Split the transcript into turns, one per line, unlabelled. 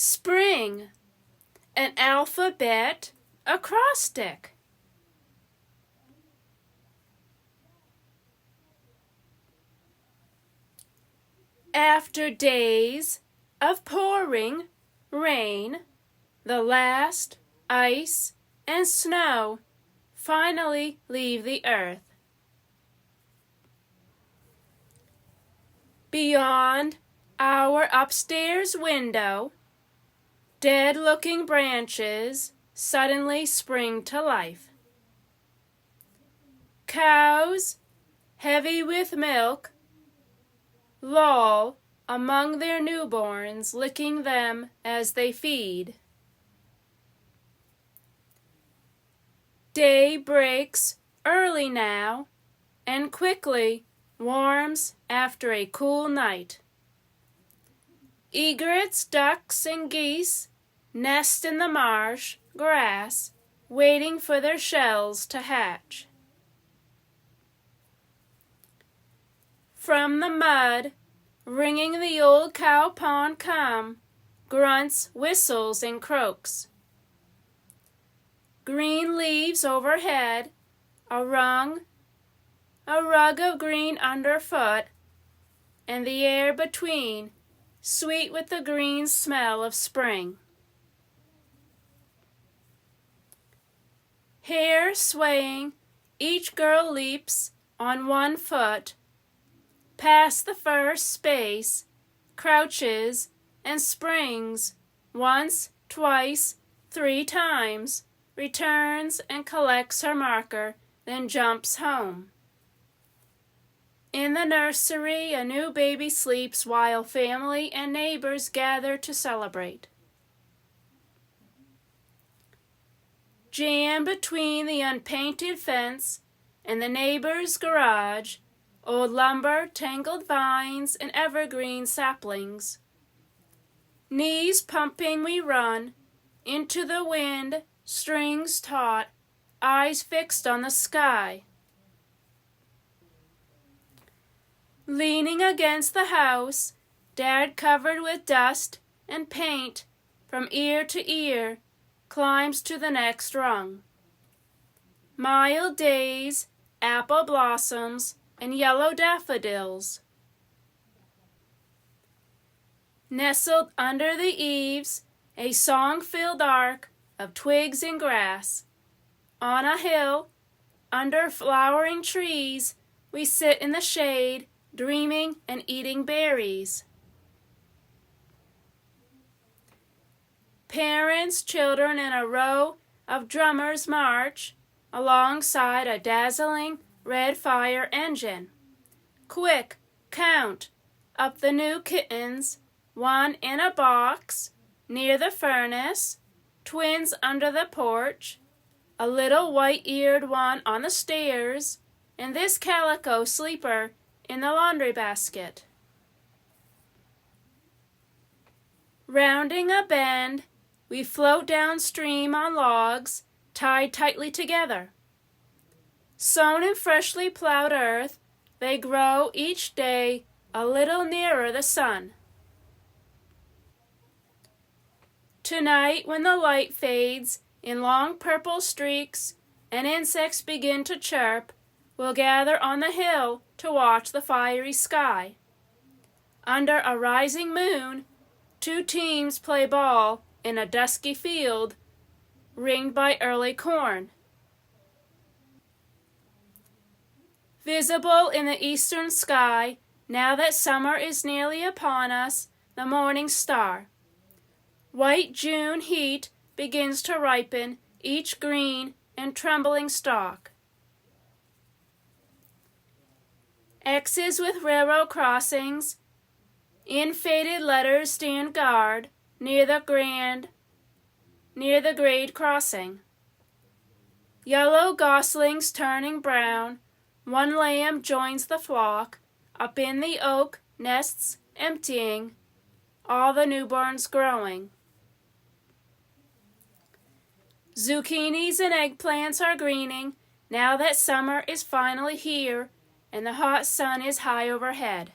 Spring, an alphabet acrostic. After days of pouring rain, the last ice and snow finally leave the earth. Beyond our upstairs window, dead-looking branches suddenly spring to life. Cows, heavy with milk, loll among their newborns, licking them as they feed. Day breaks early now and quickly warms after a cool night. Egrets, ducks, and geese nest in the marsh grass, waiting for their shells to hatch. From the mud, ringing the old cow pond come, grunts, whistles, and croaks. Green leaves overhead, a rug of green underfoot, and the air between, sweet with the green smell of spring. Hair swaying, each girl leaps on one foot, past the first space, crouches and springs once, twice, 3 times, returns and collects her marker, then jumps home. In the nursery, a new baby sleeps while family and neighbors gather to celebrate. Jammed between the unpainted fence and the neighbor's garage, old lumber, tangled vines, and evergreen saplings. Knees pumping we run, into the wind, strings taut, eyes fixed on the sky. Leaning against the house, Dad, covered with dust and paint from ear to ear, climbs to the next rung. Mild days, apple blossoms, and yellow daffodils. Nestled under the eaves, a song-filled arc of twigs and grass. On a hill, under flowering trees, we sit in the shade, dreaming and eating berries. Parents, children, in a row of drummers march alongside a dazzling red fire engine. Quick, count up the new kittens, one in a box near the furnace, twins under the porch, a little white-eared one on the stairs, and this calico sleeper in the laundry basket. Rounding a bend, we float downstream on logs tied tightly together. Sown in freshly plowed earth, they grow each day a little nearer the sun. Tonight, when the light fades in long purple streaks and insects begin to chirp, we'll gather on the hill to watch the fiery sky. Under a rising moon, 2 teams play ball in a dusky field ringed by early corn. Visible in the eastern sky, now that summer is nearly upon us, the morning star. White June heat begins to ripen each green and trembling stalk. X's with railroad crossings, in faded letters stand guard near the grade crossing. Yellow goslings turning brown, one lamb joins the flock, up in the oak nests emptying, all the newborns growing. Zucchinis and eggplants are greening now that summer is finally here and the hot sun is high overhead.